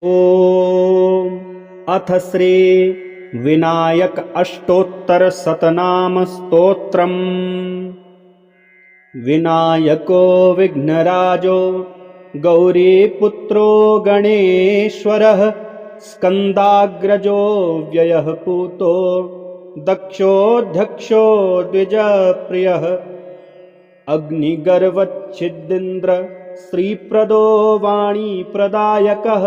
ॐ अथ श्री विनायक अष्टोत्तर शतनाम स्तोत्रम्। विनायको विघ्नराजो गौरीपुत्रो गणेश्वरः स्कन्दाग्रजो व्ययः पूतो दक्षोऽध्यक्षो द्विजप्रियः अग्निगर्वच्छिद्दिन्द्र श्रीप्रदो वाणीप्रदायकः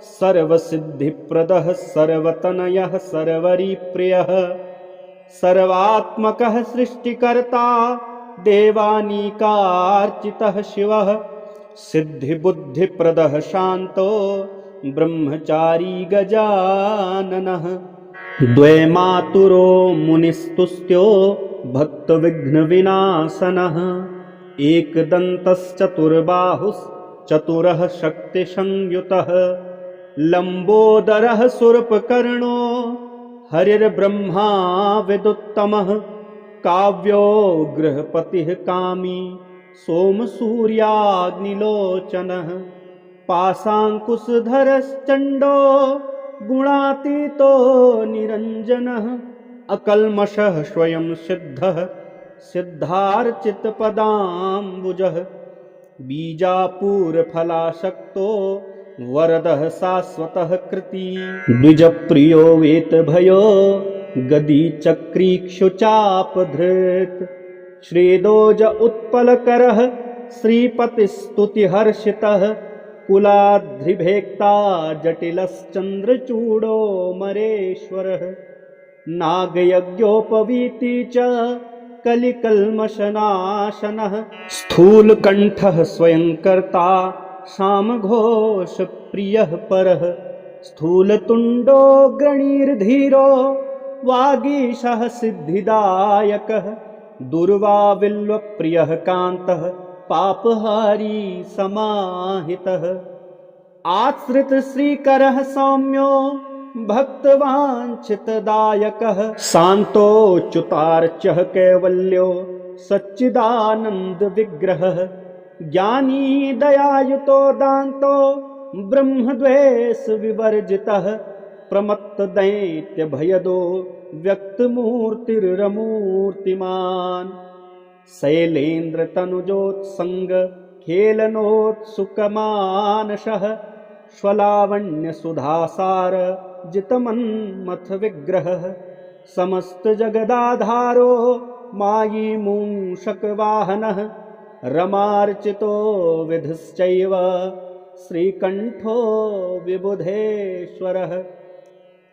सर्वसिद्धिप्रदः सर्वतनयः सर्वरिप्रियः सर्वात्मकः सृष्टिकर्ता देवानीकार्चितः शिवः सिद्धिबुद्धिप्रदः शान्तो ब्रह्मचारी गजाननः द्वैमातुरो मुनिस्तुत्यो भक्तविघ्नविनाशनः एकदन्तश्चतुर्बाहुश्चतुरः शक्तिसंयुतः लम्बोदरः शूर्पकर्णो हरिर्ब्रह्मा विदुत्तमः काव्यो गृहपतिः कामी सोमसूर्याग्निलोचनः पाशाङ्कुशधरश्चण्डो गुणातीतो निरञ्जनः अकल्मषः स्वयं सिद्धः सिद्धार्चितपदाम्बुजः बीजापूरफलासक्तो वरदः शाश्वतः कृती द्विजप्रियो वेतभयो गदीचक्रीक्षुचापधृत् श्रीदोज उत्पलकरः श्रीपतिस्तुतिहर्षितः कुलाद्रिभेक्ता जटिलश्चन्द्रचूडो मरेश्वरः नागयज्ञोपवीति च कलिकल्मषनाशनः स्थूलकण्ठः स्वयंकर्ता सामघोषप्रियः परः स्थूलतुण्डो गणीर्धीरो वागीशः सिद्धिदायकः दुर्वाविल्वप्रियः कान्तः पापहारी समाहितः आश्रितश्रीकरः सौम्यो भक्तवाञ्छितदायकः शान्तोच्युतार्चः कैवल्यो सच्चिदानन्दविग्रहः ज्ञानी दयायुतो दान्तो ब्रह्मद्वेषविवर्जितः प्रमत्तदैत्यभयदो व्यक्तमूर्तिरमूर्तिमान् शैलेन्द्रतनुजोत्सङ्गखेलनोत्सुकमानसः स्वलावण्यसुधासार जितमन्मथ विग्रहः समस्तजगदाधारो मायी मूषकवाहनः रमार्चितो विधश्चैव श्रीकण्ठो विबुधेश्वरः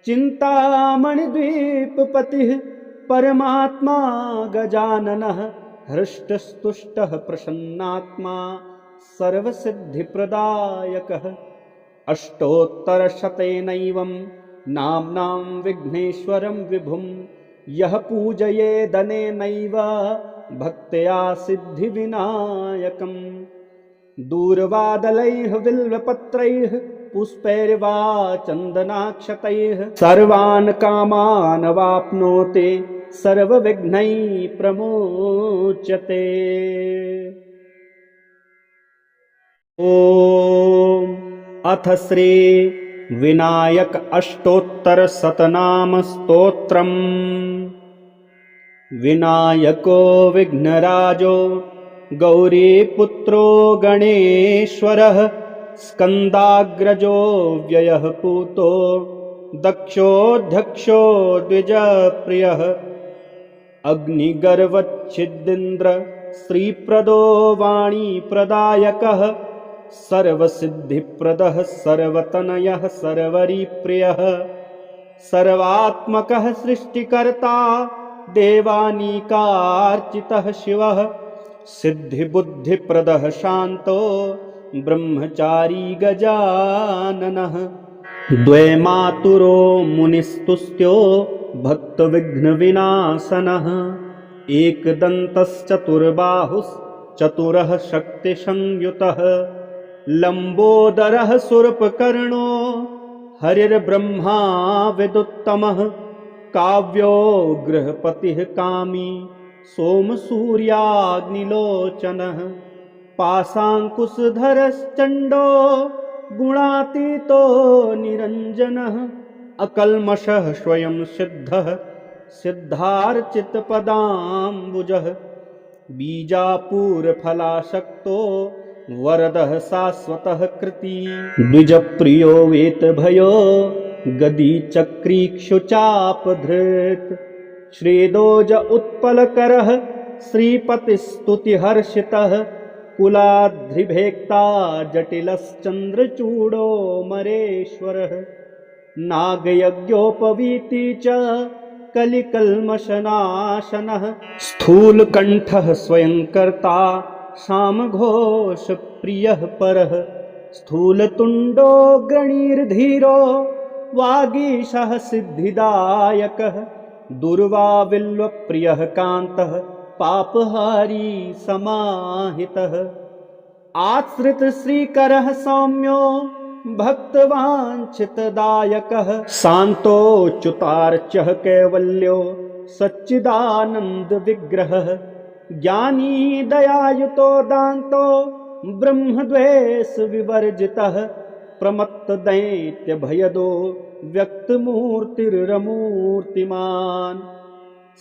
चिन्तामणिद्वीपपतिः परमात्मा गजाननः हृष्टस्तुष्टः प्रसन्नात्मा सर्वसिद्धिप्रदायकः अष्टोत्तरशतेनैवं नाम्नां विघ्नेश्वरं विभुं यः पूजयेदनेनैव भक्त्या सिद्धिविनायकम् दूर्वादलैः बिल्वपत्रैः पुष्पैर्वा चन्दनाक्षतैः सर्वान् कामान् वाप्नोति सर्वविघ्नैः प्रमुच्यते। ॐ अथ श्री विनायक अष्टोत्तर शतनाम स्तोत्रम्। विनायको विघ्नराजो गौरीपुत्रो गणेश्वरः स्कन्दाग्रजो व्ययः पूतो दक्षोऽध्यक्षो द्विजप्रियः अग्निगर्वच्छिद्दिन्द्र श्रीप्रदो वाणीप्रदायकः सर्वसिद्धिप्रदः सर्वतनयः सर्वरिप्रियः सर्वात्मकः सृष्टिकर्ता देवानीकार्चितः शिवः सिद्धिबुद्धिप्रदः शान्तो ब्रह्मचारी गजाननः द्वैमातुरो मुनिस्तुत्यो भक्तविघ्नविनाशनः एकदन्तश्चतुर्बाहुश्चतुरः शक्तिसंयुतः लम्बोदरः शूर्पकर्णो हरिर्ब्रह्मा विदुत्तमः काव्यो गृहपतिः कामी सोमसूर्याग्निलोचनः पाशाङ्कुशधरश्चण्डो गुणातीतो निरञ्जनः अकल्मषः स्वयं सिद्धः सिद्धार्चितपदाम्बुजः बीजापूरफलाशक्तो वरदः शाश्वतः कृती द्विजप्रियो वेतभयो गदीचक्रीक्षुचापधृत् श्रीदोज उत्पलकरः श्रीपतिस्तुतिहर्षितः कुलाद्रिभेक्ता जटिलश्चन्द्रचूडो मरेश्वरः नागयज्ञोपवीति च कलिकल्मषनाशनः स्थूलकण्ठः स्वयंकर्ता सामघोषप्रियः परः स्थूलतुण्डो गणीर्धीरो वागीशः सिद्धिदायकः दुर्वाविल्वप्रियः कान्तः पापहारी समाहितः आश्रितश्रीकरः सौम्यो भक्तवाञ्छितदायकः शान्तोच्युतार्चः कैवल्यो सच्चिदानन्दविग्रहः ज्ञानी दयायुतो दान्तो ब्रह्मद्वेषविवर्जितः प्रमत्तदैत्यभयदो व्यक्तमूर्तिरमूर्तिमान्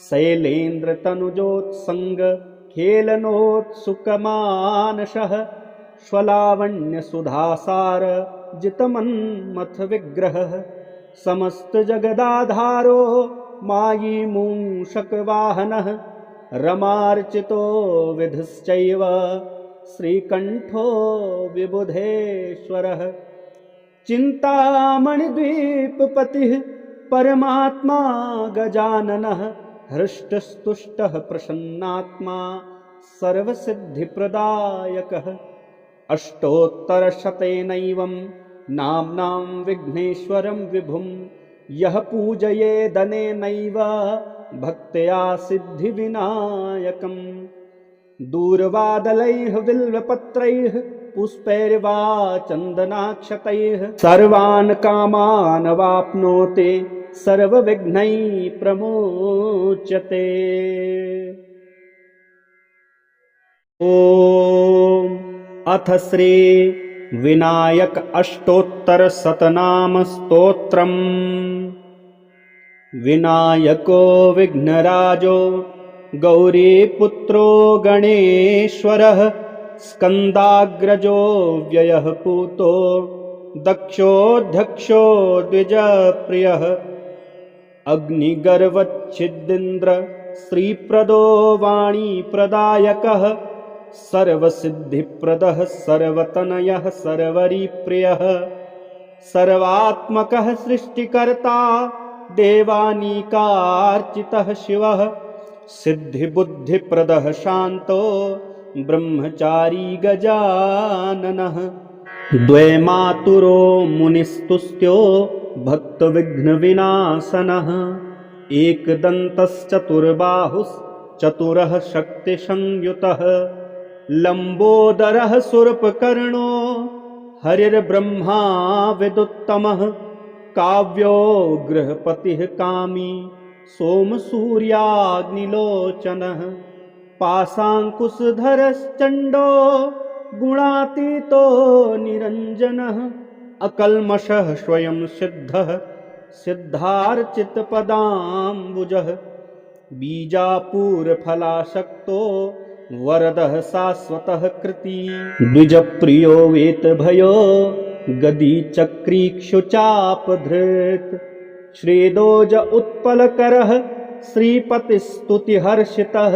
शैलेन्द्रतनुजोत्सङ्ग खेलनोत्सुकमानसः स्वलावण्यसुधासार जितमन्मथ विग्रहः समस्तजगदाधारो मायी मूषकवाहनः रमार्चितो विधश्चैव श्रीकण्ठो विबुधेश्वरः चिन्तामणिद्वीपपतिः परमात्मा गजाननः हृष्टस्तुष्टः प्रसन्नात्मा सर्वसिद्धिप्रदायकः अष्टोत्तरशतेनैवं नाम्नां विघ्नेश्वरं विभुं यः पूजयेदनेनैव भक्त्या सिद्धिविनायकम् दूरवादलैः बिल्वपत्रैः पुष्पैर्वा चन्दनाक्षतैः सर्वान् कामान् वाप्नोति सर्वविघ्नैः प्रमुच्यते। ॐ अथ श्री विनायक अष्टोत्तर शतनाम स्तोत्रम्। विनायको विघ्नराजो गौरीपुत्रो गणेश्वरः स्कन्दाग्रजो व्ययः पूतो दक्षोऽध्यक्षो द्विजप्रियः अग्निगर्वच्छिद्दिन्द्र श्रीप्रदो वाणीप्रदायकः सर्वसिद्धिप्रदः सर्वतनयः सर्वरीप्रियः सर्वात्मकः सृष्टिकर्ता देवानीकार्चितः शिवः सिद्धिबुद्धिप्रदः शान्तो ब्रह्मचारी गजाननः द्वैमातुरो मुनिस्तुष्ट्यो भक्तविघ्नविनाशनः एकदन्तश्चतुर्बाहुश्चतुरः शक्तिसंयुतः लम्बोदरः शूर्पकर्णो हरिर्ब्रह्मा विदुत्तमः काव्यो गृहपतिः कामी सोमसूर्याग्निलोचनः पाशाङ्कुशधरश्चण्डो गुणातीतो निरञ्जनः अकल्मषः स्वयं सिद्धः सिद्धार्चितपदाम्बुजः बीजापूरफलाशक्तो वरदः शाश्वतः कृती द्विजप्रियो वेतभयो गदीचक्रीक्षुचापधृत् श्रीदोज उत्पलकरः श्रीपतिस्तुतिहर्षितः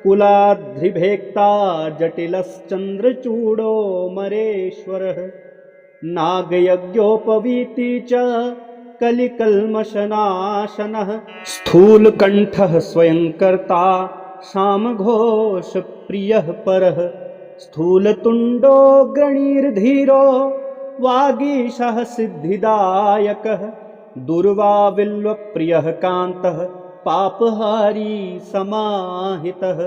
कुलाद्रिभेक्ता जटिलश्चन्द्रचूडो मरेश्वरः नागयज्ञोपवीति च कलिकल्मषनाशनः स्थूलकण्ठः स्वयंकर्ता सामघोषप्रियः परः स्थूलतुण्डो गणीर्धीरो वागीशः सिद्धिदायकः दुर्वाविल्वप्रियः कान्तः पापहारी समाहितः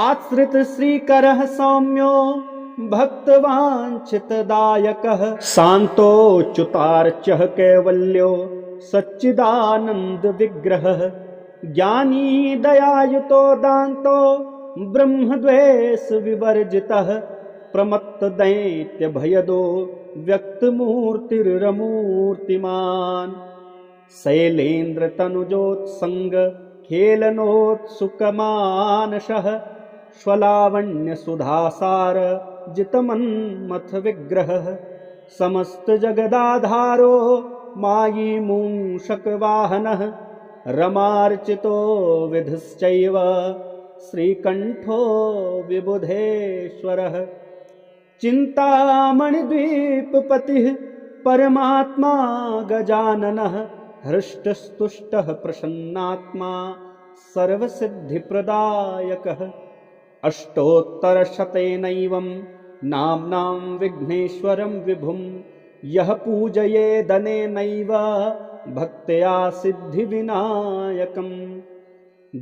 आश्रितश्रीकरः सौम्यो भक्तवाञ्छितदायकः शान्तोच्युतार्चः कैवल्यो सच्चिदानन्दविग्रहः ज्ञानी दयायुतो दान्तो ब्रह्मद्वेषविवर्जितः प्रमत्तदैत्यभयदो व्यक्तमूर्तिरमूर्तिमान् शैलेन्द्रतनुजोत्सङ्ग खेलनोत्सुकमानसः स्वलावण्यसुधासार जितमन्मथ विग्रहः समस्तजगदाधारो मायी मूषकवाहनः रमार्चितो विधश्चैव श्रीकण्ठो विबुधेश्वरः चिन्तामणिद्वीपपतिः परमात्मा गजाननः हृष्टस्तुष्टः प्रसन्नात्मा सर्वसिद्धिप्रदायकः अष्टोत्तरशतेनैवं नाम्नां विघ्नेश्वरं विभुं यः पूजयेदनेनैव भक्त्या सिद्धिविनायकम्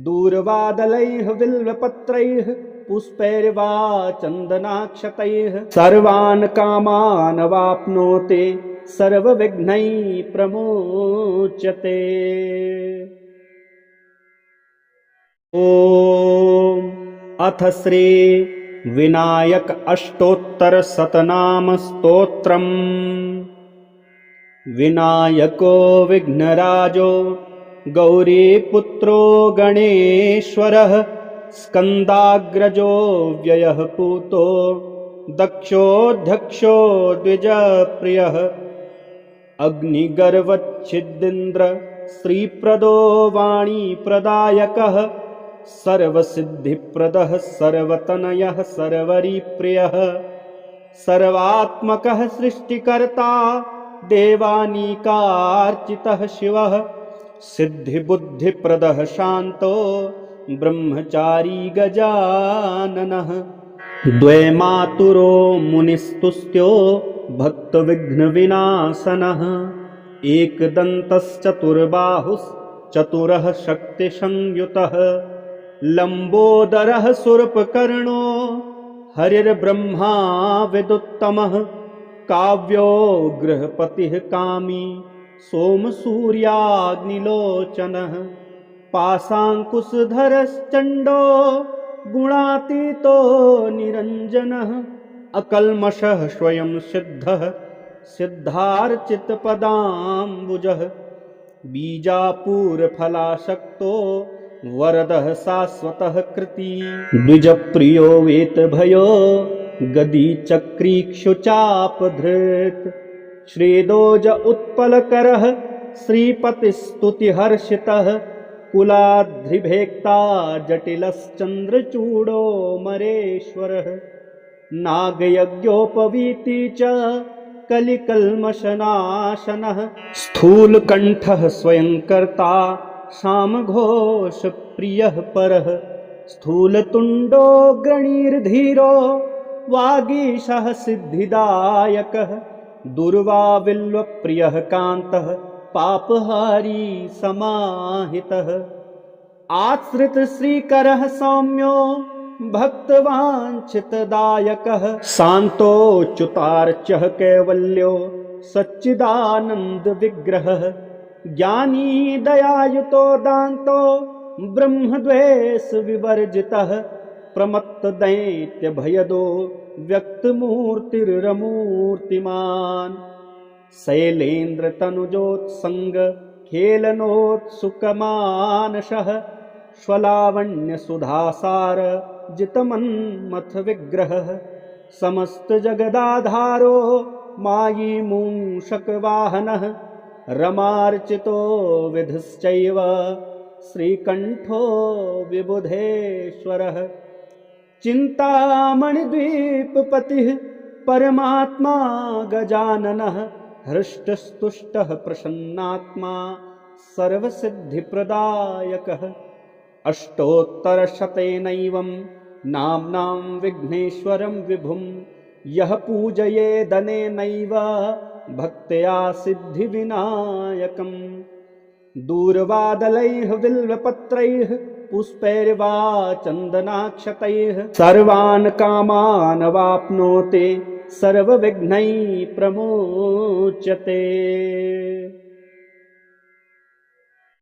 दूर्वादलैः बिल्वपत्रैः पुष्पैर्वा चन्दनाक्षतैः सर्वान् कामान् वाप्नोति सर्वविघ्नैः प्रमुच्यते। ॐ अथ श्री विनायक अष्टोत्तर शतनाम स्तोत्रम्। विनायको विघ्नराजो गौरीपुत्रो गणेश्वरः स्कन्दाग्रजो व्ययः पूतो दक्षोऽध्यक्षो द्विजप्रियः अग्निगर्वच्छिद्दिन्द्र श्रीप्रदो वाणीप्रदायकः सर्वसिद्धिप्रदः सर्वतनयः सर्वरिप्रियः सर्वात्मकः सृष्टिकर्ता देवानीकार्चितः शिवः सिद्धिबुद्धिप्रदः शान्तो ब्रह्मचारी गजाननः द्वैमातुरो मुनिस्तुत्यो भक्तविघ्नविनाशनः एकदन्तश्चतुर्बाहुश्चतुरः शक्तिसंयुतः लम्बोदरः शूर्पकर्णो हरिर्ब्रह्मा विदुत्तमः काव्यो गृहपतिः कामी सोमसूर्याग्निलोचनः पाशाङ्कुशधरश्चण्डो गुणातीतो निरञ्जनः अकल्मषः स्वयं सिद्धः सिद्धार्चितपदाम्बुजः बीजापूरफलासक्तो वरदः शाश्वतः कृती द्विजप्रियो वेतभयो गदीचक्रीक्षुचापधृत् श्रीदोज उत्पलकरः श्रीपतिस्तुतिहर्षितः कुलाद्रिभेक्ता जटिलश्चन्द्रचूडो मरेश्वरः नागयज्ञोपवीति च कलिकल्मषनाशनः स्थूलकण्ठः स्वयंकर्ता सामघोषप्रियः परः स्थूलतुण्डो गणीर्धीरो वागीशः सिद्धिदायकः दुर्वाविल्वप्रियः कान्तः पापहारी समाहितः आश्रितश्रीकरः सौम्यो भक्तवाञ्छितदायकः शान्तोच्युतार्चः कैवल्यो सच्चिदानन्दविग्रहः ज्ञानी दयायुतो दान्तो ब्रह्मद्वेषविवर्जितः प्रमत्तदैत्यभयदो व्यक्तमूर्तिरमूर्तिमान् शैलेन्द्रतनुजोत्सङ्ग खेलनोत्सुकमानसः स्वलावण्यसुधासार जितमन्मथ विग्रहः समस्तजगदाधारो मायी मूषकवाहनः रमार्चितो विधश्चैव श्रीकण्ठो विबुधेश्वरः चिन्तामणिद्वीपपतिः परमात्मा गजाननः हृष्टस्तुष्टः प्रसन्नात्मा सर्वसिद्धिप्रदायकः अष्टोत्तरशतेनैवं नाम्नां विघ्नेश्वरं विभुं यः पूजयेदनेनैव भक्त्या सिद्धिविनायकम् दूर्वादलैः बिल्वपत्रैः पुष्पैर्वा चन्दनाक्षतैः सर्वान् कामान् वाप्नोति सर्वविघ्नैः प्रमुच्यते।